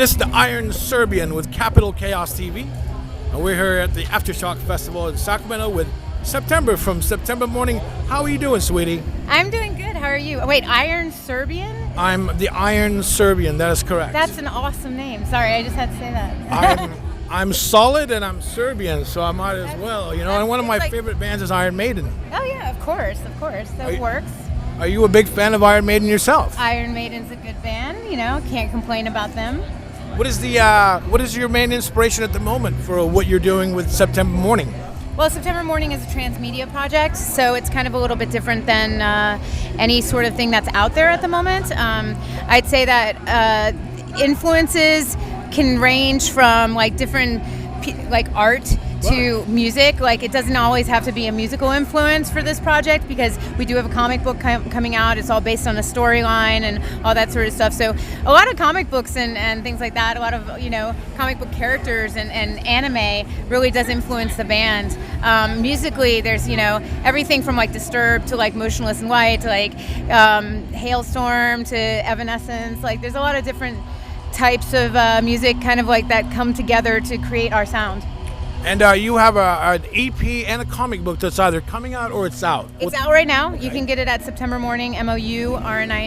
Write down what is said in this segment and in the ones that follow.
this is the Iron Serbian with Capital Chaos TV. And we're here at the Aftershock Festival in Sacramento with September from September Mourning. How are you doing, sweetie? I'm doing good. How are you? Wait, Iron Serbian? I'm the Iron Serbian, that is correct. That's an awesome name. Sorry, I just had to say that. I'm solid and I'm Serbian, so I might as well, you know. And one of my favorite bands is Iron Maiden. Oh yeah, of course. That works. Are you a big fan of Iron Maiden yourself? Iron Maiden's a good band, you know, can't complain about them. What is your main inspiration at the moment for what you're doing with September Mourning? Well, September Mourning is a Transmedia project, so it's kind of a little bit different than any sort of thing that's out there at the moment. I'd say that influences can range from like different like art to music. Like it doesn't always have to be a musical influence for this project because we do have a comic book coming out. It's all based on a storyline and all that sort of stuff. So a lot of comic books and things like that, a lot of, you know, comic book characters and anime really does influence the band. Musically, there's, you know, everything from like Disturbed to like Motionless in White to like Hailstorm to Evanescence. Like there's a lot of different types of music kind of like that come together to create our sound. And you have an EP and a comic book that's either coming out or it's out. It's out right now. Okay. You can get it at September Mourning, mourning.com.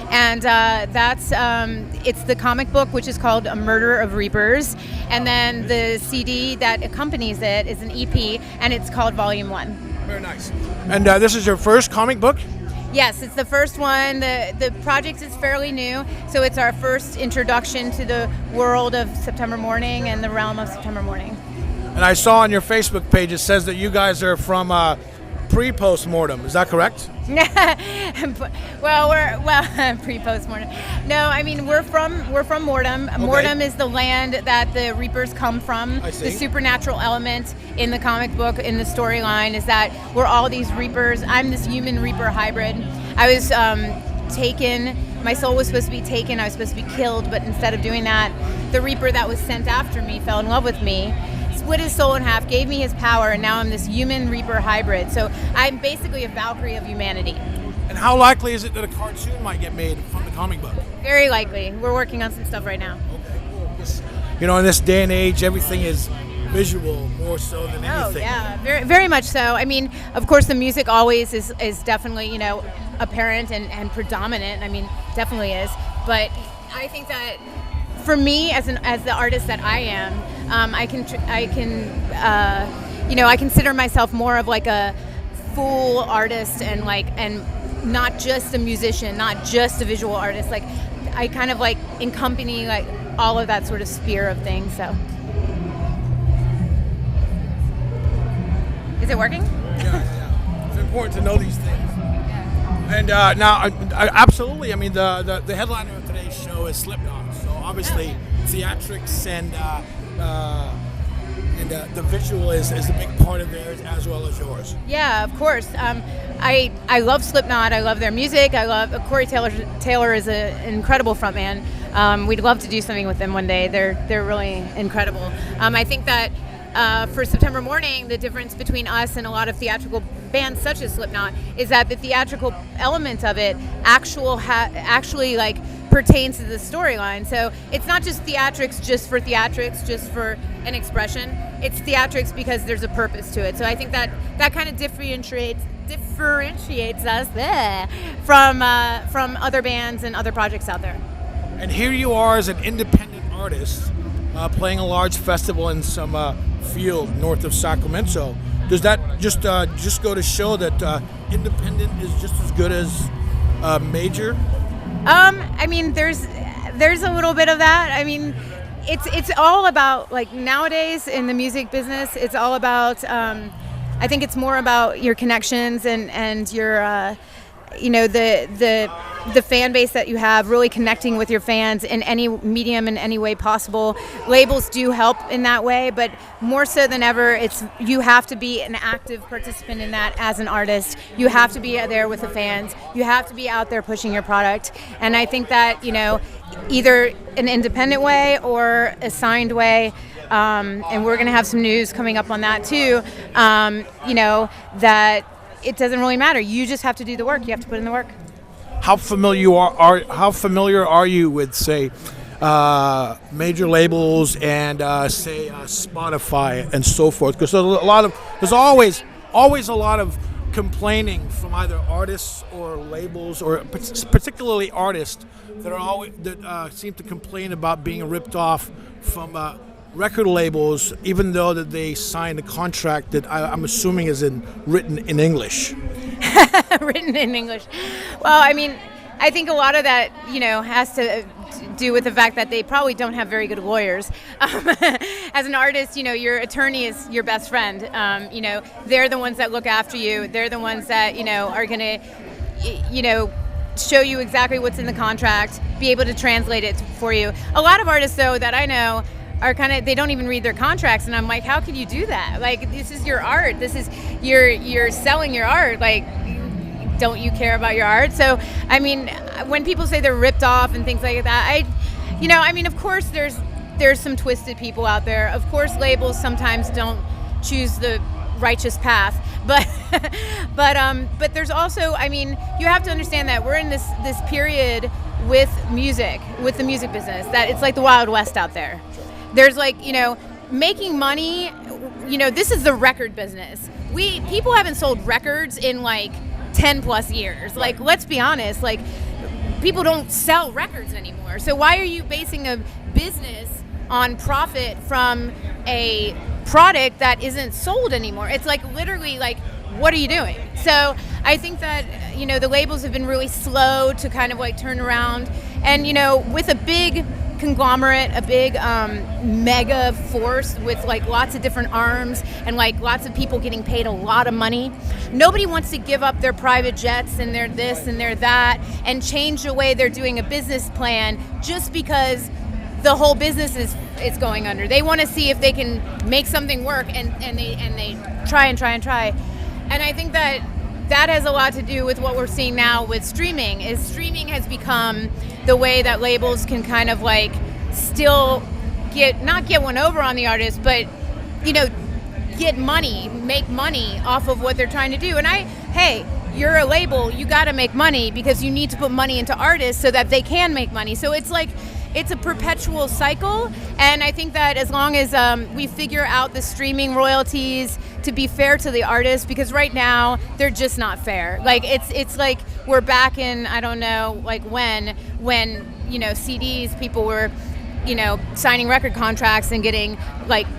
And that's it's the comic book, which is called A Murder of Reapers. And then the CD that accompanies it is an EP, and it's called Volume 1. Very nice. And this is your first comic book? Yes, it's the first one. The project is fairly new, so it's our first introduction to the world of September Mourning and the realm of September Mourning. And I saw on your Facebook page it says that you guys are from pre-post-mortem. Is that correct? well, pre-post-mortem. No, I mean we're from Mortem. Okay. Mortem is the land that the Reapers come from. I see. The supernatural element in the comic book, in the storyline, is that we're all these Reapers. I'm this human Reaper hybrid. I was taken. My soul was supposed to be taken. I was supposed to be killed, but instead of doing that, the Reaper that was sent after me fell in love with me, split his soul in half, gave me his power, and now I'm this human Reaper hybrid. So I'm basically a Valkyrie of humanity. And how likely is it that a cartoon might get made from the comic book? Very likely. We're working on some stuff right now. Okay, cool. You know, in this day and age, everything is visual more so than anything. Oh, yeah, very, very much so. I mean, of course, the music always is definitely, you know, apparent and predominant. I mean, definitely is. But I think that for me, as the artist that I am, I consider myself more of like a full artist and not just a musician, not just a visual artist. Like I kind of like accompany like all of that sort of sphere of things. So, is it working? Yeah. It's important to know these things. Yeah. And now, absolutely. I mean, the headliner of today's show is Slipknot. So obviously, Theatrics and the visual is a big part of theirs as well as yours. Yeah, of course. I love Slipknot. I love their music. I love Corey Taylor is an incredible frontman. We'd love to do something with them one day. They're really incredible. I think that for September Mourning, the difference between us and a lot of theatrical bands such as Slipknot is that the theatrical element of it actually like pertains to the storyline. So it's not just theatrics just for theatrics, just for an expression. It's theatrics because there's a purpose to it. So I think that kind of differentiates us from other bands and other projects out there. And here you are as an independent artist playing a large festival in some field north of Sacramento. Does that just go to show that independent is just as good as major? I mean, there's a little bit of that. I mean, it's all about, like, nowadays in the music business, it's all about, I think it's more about your connections and your, you know, the fan base that you have, really connecting with your fans in any medium, in any way possible. Labels do help in that way, but more so than ever, you have to be an active participant in that as an artist. You have to be there with the fans. You have to be out there pushing your product. And I think that, you know, either an independent way or a signed way, and we're going to have some news coming up on that too, you know, that it doesn't really matter. You just have to do the work. You have to put in the work. How familiar are you with, say, major labels and say Spotify and so forth? Because there's always a lot of complaining from either artists or labels, or particularly artists that seem to complain about being ripped off from record labels, even though that they signed a contract that I'm assuming is written in English. Written in English. Well, I mean, I think a lot of that, has to do with the fact that they probably don't have very good lawyers. As an artist, your attorney is your best friend. They're the ones that look after you. They're the ones that, are going to, show you exactly what's in the contract, be able to translate it for you. A lot of artists, though, that I know are they don't even read their contracts, and I'm like, how can you do that? Like, this is your art. This is, you're selling your art. Like, don't you care about your art? So, I mean, when people say they're ripped off and things like that, of course there's some twisted people out there. Of course, labels sometimes don't choose the righteous path, but there's also, you have to understand that we're in this period with the music business, that it's like the Wild West out there. There's making money, this is the record business. People haven't sold records in 10 plus years. Like, let's be honest, people don't sell records anymore. So why are you basing a business on profit from a product that isn't sold anymore? It's literally what are you doing? So I think that, the labels have been really slow to kind of turn around, and, with a big conglomerate, a big mega force with lots of different arms and lots of people getting paid a lot of money. Nobody wants to give up their private jets and their this and their that and change the way they're doing a business plan just because the whole business is going under. They want to see if they can make something work, and they try. And I think that has a lot to do with what we're seeing now with streaming. Is streaming has become the way that labels can kind of still not get one over on the artist, but get money, make money off of what they're trying to do. And hey, you're a label, you got to make money because you need to put money into artists so that they can make money. So it's a perpetual cycle, and I think that as long as we figure out the streaming royalties to be fair to the artists, because right now they're just not fair. It's like we're back in, I don't know, when CDs, people were signing record contracts and getting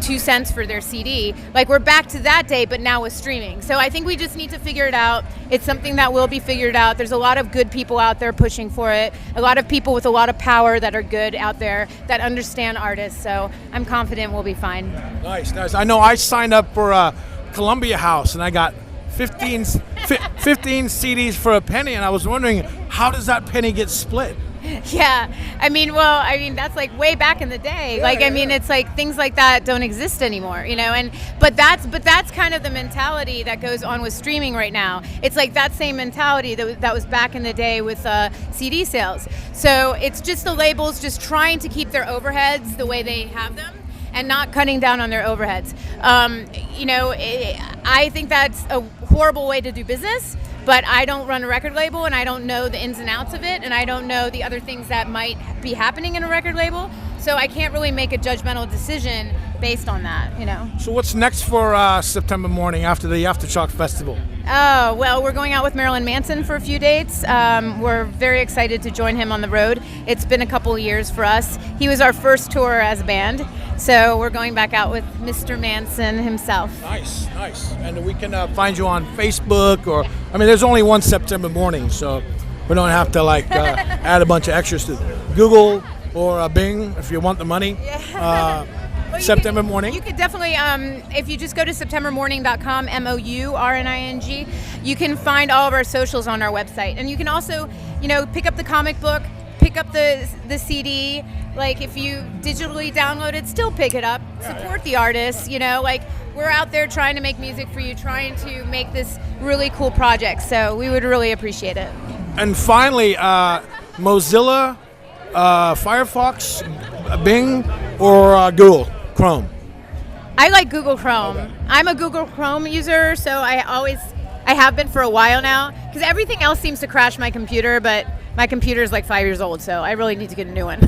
2 cents for their CD. We're back to that day, but now with streaming. So I think we just need to figure it out. It's something that will be figured out. There's a lot of good people out there pushing for it. A lot of people with a lot of power that are good out there that understand artists. So I'm confident we'll be fine. Nice. I know I signed up for Columbia House, and I got 15 CDs for a penny, and I was wondering, how does that penny get split? Yeah, that's way back in the day. It's things like that don't exist anymore, and but that's kind of the mentality that goes on with streaming right now. It's that same mentality that was back in the day with CD sales. So it's just the labels just trying to keep their overheads the way they have them and not cutting down on their overheads. I think that's a horrible way to do business. But I don't run a record label, and I don't know the ins and outs of it, and I don't know the other things that might be happening in a record label. So I can't really make a judgmental decision based on that, So what's next for September Mourning after the Aftershock Festival? Oh, well, we're going out with Marilyn Manson for a few dates. We're very excited to join him on the road. It's been a couple of years for us. He was our first tour as a band, so we're going back out with Mr. Manson himself. Nice. And we can find you on Facebook, or, there's only one September Mourning, so we don't have to add a bunch of extras to Google or Bing if you want the money. Yeah. September Mourning. You could definitely, if you just go to septembermourning.com, MOURNING, you can find all of our socials on our website. And you can also, pick up the comic book, pick up the CD. If you digitally download it, still pick it up. Support the artists, we're out there trying to make music for you, trying to make this really cool project. So we would really appreciate it. And finally, Mozilla, Firefox, Bing, or Google Chrome? I like Google Chrome. I'm a Google Chrome user, so I have been for a while now, because everything else seems to crash my computer, but my computer is 5 years old, so I really need to get a new one.